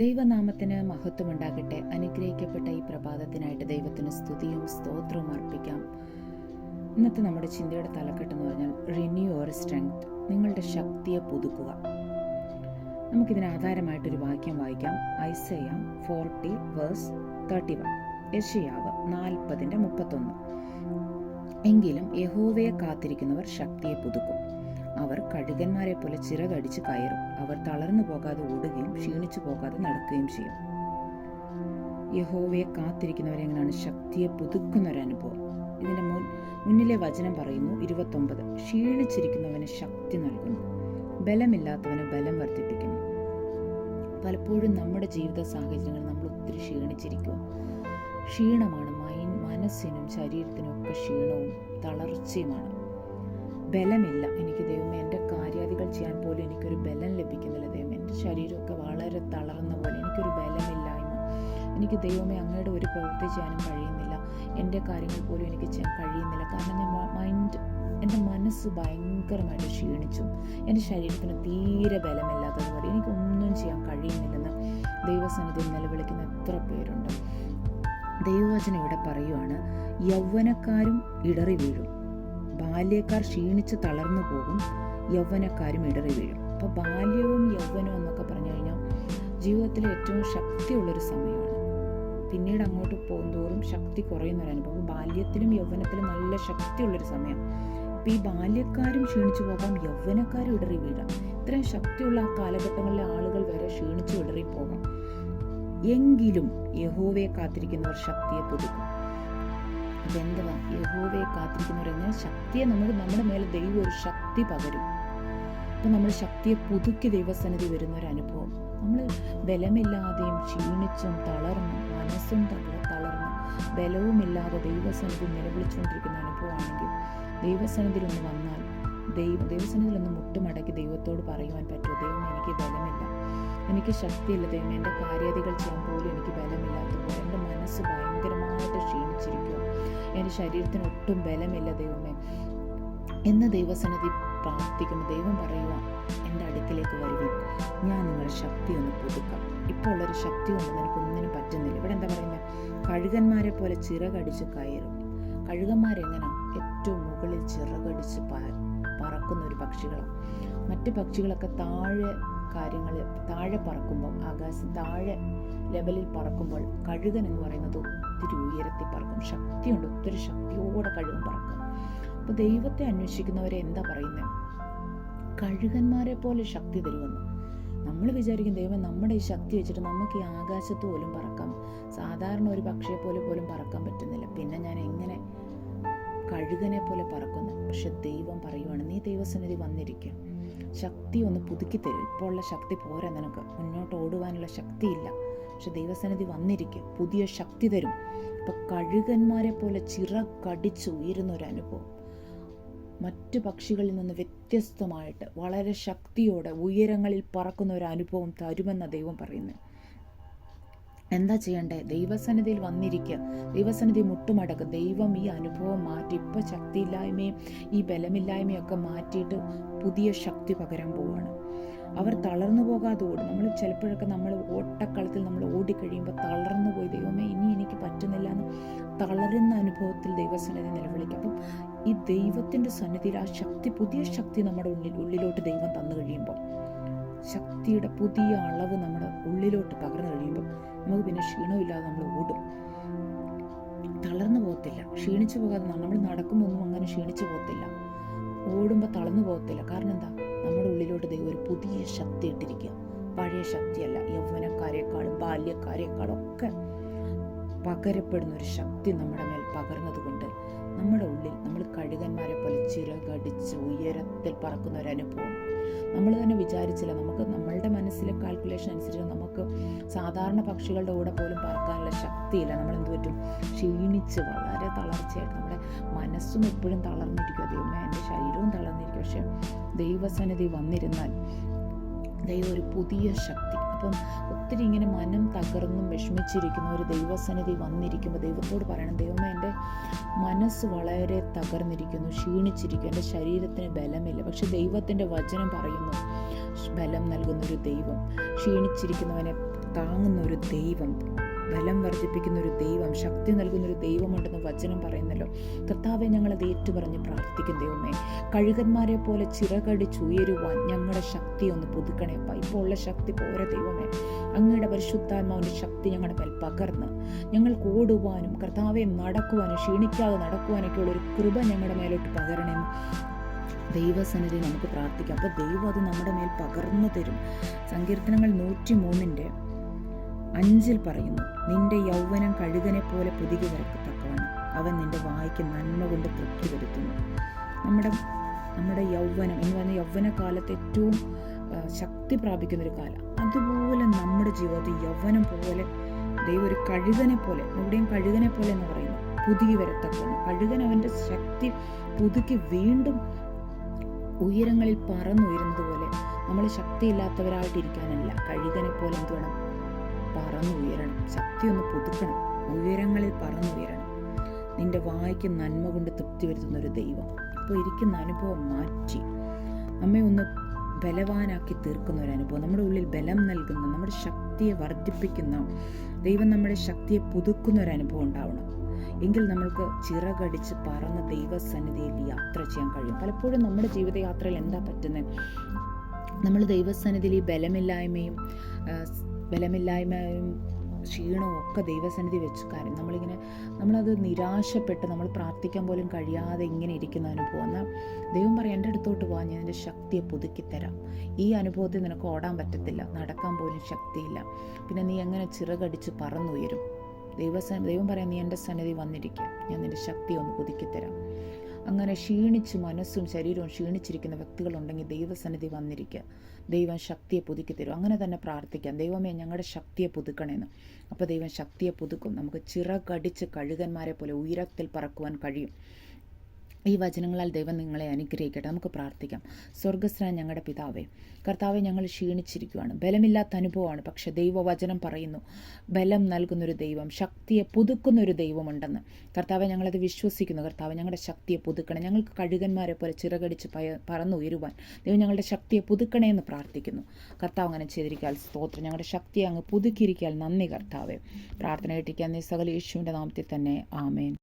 ദൈവനാമത്തിന് മഹത്വമുണ്ടാകട്ടെ. അനുഗ്രഹിക്കപ്പെട്ട ഈ പ്രഭാതത്തിനായിട്ട് ദൈവത്തിന് സ്തുതിയും സ്തോത്രവും അർപ്പിക്കാം. ഇന്നത്തെ നമ്മുടെ ചിന്തയുടെ തലക്കെട്ടെന്ന് പറഞ്ഞാൽ റിന്യൂ യുവർ സ്ട്രെങ്ത്, നിങ്ങളുടെ ശക്തിയെ പുതുക്കുക. നമുക്കിതിന് ആധാരമായിട്ടൊരു വാക്യം വായിക്കാം. ഐസയ 40:31, യെശയ്യാവ് 40:31. എങ്കിലും യഹോവയെ കാത്തിരിക്കുന്നവർ ശക്തിയെ പുതുക്കും. അവർ കഴുകന്മാരെ പോലെ ചിറകടിച്ച് കയറും. അവർ തളർന്നു പോകാതെ ഓടുകയും ക്ഷീണിച്ചു പോകാതെ നടക്കുകയും ചെയ്യും. യഹോവയെ കാത്തിരിക്കുന്നവരെങ്ങനെയാണ് ശക്തിയെ പുതുക്കുന്ന ഒരു അനുഭവം. ഇതിന്റെ മുന്നിലെ വചനം പറയുന്നു 29, ക്ഷീണിച്ചിരിക്കുന്നവന് ശക്തി നൽകുന്നു, ബലമില്ലാത്തവന് ബലം വർദ്ധിപ്പിക്കുന്നു. പലപ്പോഴും നമ്മുടെ ജീവിത സാഹചര്യങ്ങൾ നമ്മൾ ഒത്തിരി ക്ഷീണിച്ചിരിക്കുക. ക്ഷീണമാണ്, മനസ്സിനും ശരീരത്തിനും ഒക്കെ ക്ഷീണവും തളർച്ചയുമാണ്. ബലമില്ല. എനിക്ക് ദൈവമേ, എൻ്റെ കാര്യാദികൾ ചെയ്യാൻ പോലും എനിക്കൊരു ബലം ലഭിക്കുന്നില്ല ദൈവമേ. എൻ്റെ ശരീരമൊക്കെ വളരെ തളർന്ന പോലെ, എനിക്കൊരു ബലമില്ലായ്മ. എനിക്ക് ദൈവമേ അങ്ങയുടെ ഒരു പ്രവൃത്തി ചെയ്യാനും കഴിയുന്നില്ല. എൻ്റെ കാര്യങ്ങൾ പോലും എനിക്ക് ചെയ്യാൻ കഴിയുന്നില്ല. കാരണം എൻ്റെ മനസ്സ് ഭയങ്കരമായിട്ട് ക്ഷീണിച്ചു. എൻ്റെ ശരീരത്തിന് തീരെ ബലമില്ലാത്തതുപോലെ എനിക്കൊന്നും ചെയ്യാൻ കഴിയുന്നില്ലെന്ന് ദൈവസന്നിധിയിൽ നിലവിളിക്കുന്ന എത്ര പേരുണ്ട്. ദൈവവചനം ഇവിടെ പറയുവാണ്, യൗവനക്കാരും ഇടറി വീഴും, ബാല്യക്കാർ ക്ഷീണിച്ച് തളർന്നു പോകും, യൗവനക്കാരും ഇടറി വീഴും. അപ്പോൾ ബാല്യവും യൗവനവും എന്നൊക്കെ പറഞ്ഞു കഴിഞ്ഞാൽ ജീവിതത്തിലെ ഏറ്റവും ശക്തിയുള്ളൊരു സമയമാണ്. പിന്നീട് അങ്ങോട്ട് പോകുന്തോറും ശക്തി കുറയുന്നൊരനുഭവം. ബാല്യത്തിലും യൗവനത്തിലും നല്ല ശക്തിയുള്ളൊരു സമയം. അപ്പോൾ ഈ ബാല്യക്കാരും ക്ഷീണിച്ചു പോകാം, യൗവനക്കാരും ഇടറി വീഴാം. ഇത്രയും ശക്തിയുള്ള ആ കാലഘട്ടങ്ങളിലെ ആളുകൾ വരെ ക്ഷീണിച്ചു ഇടറി പോകാം. എങ്കിലും യഹോവയെ കാത്തിരിക്കുന്നവർ ശക്തിയെ പുതുക്കും. അതെന്തുവാ? യഹോവയെ കാത്തിരിക്കുന്നവരെന്ന് ശക്തിയെ നമ്മുടെ മേലെ ദൈവം ഒരു ശക്തി പകരും. അപ്പം നമ്മൾ ശക്തിയെ പുതുക്കി ദൈവസന്നിധി വരുന്ന ഒരു അനുഭവം. നമ്മൾ ബലമില്ലാതെയും ക്ഷീണിച്ചും തളർന്നും മനസ്സും തളർന്നും ബലവുമില്ലാതെ ദൈവസന്നിധി നിലവിളിച്ചുകൊണ്ടിരിക്കുന്ന അനുഭവമാണെങ്കിൽ ദൈവസന്നിധിയിലൊന്ന് വന്നാൽ ദൈവസന്നിധിയിലൊന്ന് മുട്ടുമടക്കി ദൈവത്തോട് പറയുവാൻ പറ്റുമോ? ദൈവം, എനിക്ക് ബലമില്ല, എനിക്ക് ശക്തിയില്ല ദൈവം, എൻ്റെ കാര്യാദികൾ ചെയ്യാൻ പോലും എനിക്ക് ബലമില്ലാത്തപ്പോൾ എൻ്റെ മനസ്സ് ഭയങ്കരമായിട്ട് ക്ഷീണിച്ചിരിക്കുക, എൻ്റെ ശരീരത്തിന് ഒട്ടും ബലമില്ല ദൈവമേ എന്ന് ദൈവസന്നിധി പ്രാർത്ഥിക്കുമ്പോൾ ദൈവം പറയുക, എൻ്റെ അടുക്കിലേക്ക് വരുവിൻ, ഞാൻ നിങ്ങളുടെ ശക്തി ഒന്ന് പുതുക്കാം. ഇപ്പോൾ ഉള്ളൊരു ശക്തി കൊണ്ട് നിനക്കൊന്നിനും പറ്റുന്നില്ല. ഇവിടെ എന്താ പറയുന്നത്? കഴുകന്മാരെ പോലെ ചിറകടിച്ച് കയറും. കഴുകന്മാരെങ്ങനെ? ഏറ്റവും മുകളിൽ ചിറകടിച്ച് പറക്കുന്ന ഒരു പക്ഷികളാണ്. മറ്റ് പക്ഷികളൊക്കെ താഴെ പറക്കുമ്പോൾ, ആകാശം താഴെ ലെവലിൽ പറക്കുമ്പോൾ, കഴുകൻ എന്ന് പറയുന്നത് ഒത്തിരി ഉയരത്തിൽ പറക്കും. ശക്തിയുണ്ട്, ഒത്തിരി ശക്തിയോടെ കഴുകൻ പറക്കും. അപ്പോൾ ദൈവത്തെ അന്വേഷിക്കുന്നവരെ എന്താ പറയുന്നത്? കഴുകന്മാരെ പോലെ ശക്തി തരുമെന്ന്. നമ്മൾ വിചാരിക്കും ദൈവം നമ്മുടെ ഈ ശക്തി വെച്ചിട്ട് നമുക്ക് ഈ ആകാശത്ത് പോലും പറക്കാം. സാധാരണ ഒരു പക്ഷിയെ പോലും പറക്കാൻ പറ്റുന്നില്ല, പിന്നെ ഞാൻ എങ്ങനെ കഴുകനെ പോലെ പറക്കുന്നു? പക്ഷെ ദൈവം പറയുവാണ്, നീ ദൈവസന്നിധി വന്നിരിക്കുക, ശക്തി ഒന്ന് പുതുക്കി തരും. ഇപ്പോൾ ഉള്ള ശക്തി പോരാ, നിനക്ക് മുന്നോട്ട് ഓടുവാനുള്ള ശക്തിയില്ല. പക്ഷെ ദൈവസന്നിധി വന്നിരിക്കുക, പുതിയ ശക്തി തരും. ഇപ്പം കഴുകന്മാരെ പോലെ ചിറകടിച്ച് ഉയരുന്ന ഒരു അനുഭവം, മറ്റു പക്ഷികളിൽ നിന്ന് വ്യത്യസ്തമായിട്ട് വളരെ ശക്തിയോടെ ഉയരങ്ങളിൽ പറക്കുന്ന ഒരു അനുഭവം തരുമെന്ന ദൈവം പറയുന്നത്. എന്താ ചെയ്യണ്ടേ? ദൈവസന്നിധിയിൽ വന്നിരിക്കുക, ദൈവസന്നിധി മുട്ടുമടക്കുക. ദൈവം ഈ അനുഭവം മാറ്റി, ഇപ്പം ശക്തിയില്ലായ്മയും ഈ ബലമില്ലായ്മയും ഒക്കെ മാറ്റിയിട്ട് പുതിയ ശക്തി പകരാൻ പോവുകയാണ്. അവർ തളർന്നു പോകാതെ ഓടും. നമ്മൾ ചിലപ്പോഴൊക്കെ നമ്മൾ ഓട്ടക്കളത്തിൽ നമ്മൾ ഓടിക്കഴിയുമ്പോൾ തളർന്നു പോയി, ദൈവമേ ഇനി എനിക്ക് പറ്റുന്നില്ല എന്ന് തളരുന്ന അനുഭവത്തിൽ ദൈവസന്നിധി നിലവിളിക്കും. അപ്പം ഈ ദൈവത്തിൻ്റെ സന്നിധിയിൽ ആ ശക്തി, പുതിയ ശക്തി നമ്മുടെ ഉള്ളിലോട്ട് ദൈവം തന്നു കഴിയുമ്പോൾ, ശക്തിയുടെ പുതിയ അളവ് നമ്മുടെ ഉള്ളിലോട്ട് പകർന്നു കഴിയുമ്പോൾ നമുക്ക് പിന്നെ ക്ഷീണമില്ലാതെ നമ്മൾ ഓടും, തളർന്നു പോകത്തില്ല, ക്ഷീണിച്ചു പോകാതെ. നമ്മൾ നടക്കുമ്പോൾ ഒന്നും അങ്ങനെ ക്ഷീണിച്ചു പോകത്തില്ല, ഓടുമ്പോൾ തളർന്നു പോകത്തില്ല. കാരണം എന്താ? നമ്മുടെ ഉള്ളിലോട്ട് ദൈവം ഒരു പുതിയ ശക്തി ഇട്ടിരിക്കുക. പഴയ ശക്തിയല്ല, യൗവനക്കാരെക്കാളും ബാല്യക്കാരെക്കാളും ഒക്കെ പകരപ്പെടുന്ന ഒരു ശക്തി നമ്മുടെ മേൽ പകർന്നത് കൊണ്ട് നമ്മുടെ ഉള്ളിൽ നമ്മൾ കഴുകന്മാരെ പോലെ ചിറകടിച്ച് ഉയരത്തിൽ പറക്കുന്ന ഒരു അനുഭവം നമ്മൾ തന്നെ വിചാരിച്ചില്ല. നമുക്ക് നമ്മളുടെ മനസ്സിലെ കാൽക്കുലേഷൻ അനുസരിച്ച് നമുക്ക് സാധാരണ പക്ഷികളുടെ കൂടെ പോലും പറക്കാനുള്ള ശക്തിയില്ല. നമ്മൾ എന്ത് പറ്റും? ക്ഷീണിച്ച് വളരെ തളർച്ചയായിട്ട് നമ്മുടെ മനസ്സും എപ്പോഴും തളർന്നിരിക്കുക. ദൈവമേ, എൻ്റെ ശരീരവും തളർന്നിരിക്കുക. പക്ഷെ ദൈവസന്നിധി വന്നിരുന്നാൽ ദൈവം ഒരു പുതിയ ശക്തി. അപ്പം ഒത്തിരി ഇങ്ങനെ മനം തകർന്നും വിഷമിച്ചിരിക്കുന്ന ഒരു ദൈവസന്നിധി വന്നിരിക്കുമ്പോൾ ദൈവത്തോട് പറയണം, ദൈവമേ എൻ്റെ മനസ്സ് വളരെ തകർന്നിരിക്കുന്നു, ക്ഷീണിച്ചിരിക്കുന്നു, എൻ്റെ ശരീരത്തിന് ബലമില്ല. പക്ഷെ ദൈവത്തിൻ്റെ വചനം പറയുന്നു, ബലം നൽകുന്നൊരു ദൈവം, ക്ഷീണിച്ചിരിക്കുന്നവനെ താങ്ങുന്ന ഒരു ദൈവം, ബലം വർദ്ധിപ്പിക്കുന്ന ഒരു ദൈവം, ശക്തി നൽകുന്ന ഒരു ദൈവമുണ്ടെന്ന് വചനം പറയുന്നല്ലോ. കർത്താവെ, ഞങ്ങളത് ഏറ്റുപറഞ്ഞ് പ്രാർത്ഥിക്കും. ദൈവമേ, കഴുകന്മാരെ പോലെ ചിറകടിച്ചുയരുവാൻ ഞങ്ങളുടെ ശക്തി ഒന്ന് പുതുക്കണേപ്പ. ഇപ്പോൾ ഉള്ള ശക്തി പോരെ ദൈവമേ. അങ്ങയുടെ പരിശുദ്ധാത്മാവിൻ്റെ ശക്തി ഞങ്ങളുടെ മേൽ പകർന്ന് ഞങ്ങൾക്ക് ഓടുവാനും കർത്താവെ നടക്കുവാനും ക്ഷീണിക്കാതെ നടക്കുവാനൊക്കെയുള്ള ഒരു കൃപ ഞങ്ങളുടെ മേലോട്ട് പകരണമെന്ന് ദൈവസന്നിധി നമുക്ക് പ്രാർത്ഥിക്കാം. അപ്പോൾ ദൈവം അത് നമ്മുടെ മേൽ പകർന്നു തരും. സങ്കീർത്തനങ്ങൾ 103:5 പറയുന്നു, നിന്റെ യൗവനം കഴുകനെ പോലെ പുതുകി വരക്കത്തക്കവണ്ണം അവൻ നിന്റെ വായ്ക്ക് നന്മ കൊണ്ട് തൃപ്തി വരുത്തുന്നു. നമ്മുടെ യൗവനം എന്ന് പറഞ്ഞാൽ യൗവനകാലത്ത് ഏറ്റവും ശക്തി പ്രാപിക്കുന്നൊരു കാലം. അതുപോലെ നമ്മുടെ ജീവിതത്തിൽ യൗവനം പോലെ ദൈവം ഒരു കഴുകനെ പോലെ, എവിടെയും കഴുകനെ പോലെ എന്ന് പറയുന്നു, പുതുകി വരത്തക്കവണ്ണം. കഴുകൻ അവൻ്റെ ശക്തി പുതുക്കി വീണ്ടും ഉയരങ്ങളിൽ പറന്നുയരുന്നത് പോലെ നമ്മൾ ശക്തിയില്ലാത്തവരായിട്ടിരിക്കാനല്ല, കഴുകനെ പോലെ എന്ത് വേണം? പറന്നുയരണം. ശക്തി ഒന്ന് പുതുക്കണം, ഉയരങ്ങളിൽ പറന്നുയരണം. നിന്റെ വായ്ക്ക് നന്മ കൊണ്ട് തൃപ്തി വരുത്തുന്ന ഒരു ദൈവം. അപ്പോൾ ഇരിക്കുന്ന അനുഭവം മാറ്റി നമ്മെ ഒന്ന് ബലവാനാക്കി തീർക്കുന്ന ഒരു അനുഭവം, നമ്മുടെ ഉള്ളിൽ ബലം നൽകുന്ന, നമ്മുടെ ശക്തിയെ വർദ്ധിപ്പിക്കുന്ന ദൈവം, നമ്മുടെ ശക്തിയെ പുതുക്കുന്ന ഒരു അനുഭവം ഉണ്ടാവണം. എങ്കിൽ നമ്മൾക്ക് ചിറകടിച്ച് പറന്ന് ദൈവസന്നിധിയിൽ യാത്ര ചെയ്യാൻ കഴിയും. പലപ്പോഴും നമ്മുടെ ജീവിതയാത്രയിൽ എന്താ പറ്റുന്നത്? നമ്മൾ ദൈവസന്നിധിയിൽ ഈ ബലമില്ലായ്മയും ക്ഷീണവും ഒക്കെ ദൈവസന്നിധി വെച്ച് കാര്യം നമ്മളത് നിരാശപ്പെട്ട് നമ്മൾ പ്രാർത്ഥിക്കാൻ പോലും കഴിയാതെ ഇങ്ങനെ ഇരിക്കുന്ന അനുഭവം. എന്നാൽ ദൈവം പറയും, എൻ്റെ അടുത്തോട്ട് പോകാൻ ഞാൻ എൻ്റെ ശക്തിയെ പുതുക്കിത്തരാം. ഈ അനുഭവത്തിൽ നിനക്ക് ഓടാൻ പറ്റത്തില്ല, നടക്കാൻ പോലും ശക്തിയില്ല, പിന്നെ നീ എങ്ങനെ ചിറകടിച്ച് പറന്നുയരും? ദൈവം പറയാം, നീ എൻ്റെ സന്നിധി വന്നിരിക്കുക, ഞാൻ നിൻ്റെ ശക്തി ഒന്ന് പുതുക്കിത്തരാം. അങ്ങനെ ക്ഷീണിച്ച് മനസ്സും ശരീരവും ക്ഷീണിച്ചിരിക്കുന്ന വ്യക്തികളുണ്ടെങ്കിൽ ദൈവസന്നിധി വന്നിരിക്കുക, ദൈവം ശക്തിയെ പുതുക്കി തരും. അങ്ങനെ തന്നെ പ്രാർത്ഥിക്കാം, ദൈവമേ ഞങ്ങളുടെ ശക്തിയെ പുതുക്കണേന്ന്. അപ്പോൾ ദൈവം ശക്തിയെ പുതുക്കും. നമുക്ക് ചിറകടിച്ച് കഴുകന്മാരെ പോലെ ഉയരത്തിൽ പറക്കുവാൻ കഴിയും. ഈ വചനങ്ങളാൽ ദൈവം നിങ്ങളെ അനുഗ്രഹിക്കട്ടെ. നമുക്ക് പ്രാർത്ഥിക്കാം. സ്വർഗ്ഗസ്ഥനായ ഞങ്ങളുടെ പിതാവേ, കർത്താവെ, ഞങ്ങൾ ക്ഷീണിച്ചിരിക്കുകയാണ്, ബലമില്ലാത്ത അനുഭവമാണ്. പക്ഷേ ദൈവവചനം പറയുന്നു, ബലം നൽകുന്നൊരു ദൈവം, ശക്തിയെ പുതുക്കുന്നൊരു ദൈവമുണ്ടെന്ന്. കർത്താവെ, ഞങ്ങളത് വിശ്വസിക്കുന്നു. കർത്താവെ, ഞങ്ങളുടെ ശക്തിയെ പുതുക്കണം. ഞങ്ങൾക്ക് കഴുകന്മാരെ പോലെ ചിറകടിച്ച് പറന്നുയരുവാൻ ദൈവം ഞങ്ങളുടെ ശക്തിയെ പുതുക്കണേ എന്ന് പ്രാർത്ഥിക്കുന്നു. കർത്താവ് അങ്ങനെ ചെയ്തിരിക്കാൻ സ്തോത്രം. ഞങ്ങളുടെ ശക്തിയെ അങ്ങ് പുതുക്കിയിരിക്കാൻ നന്ദി കർത്താവെ. പ്രാർത്ഥന കേട്ടിരിക്കാൻ നീ സകല യേശുവിൻ്റെ നാമത്തിൽ തന്നെ. ആമേൻ.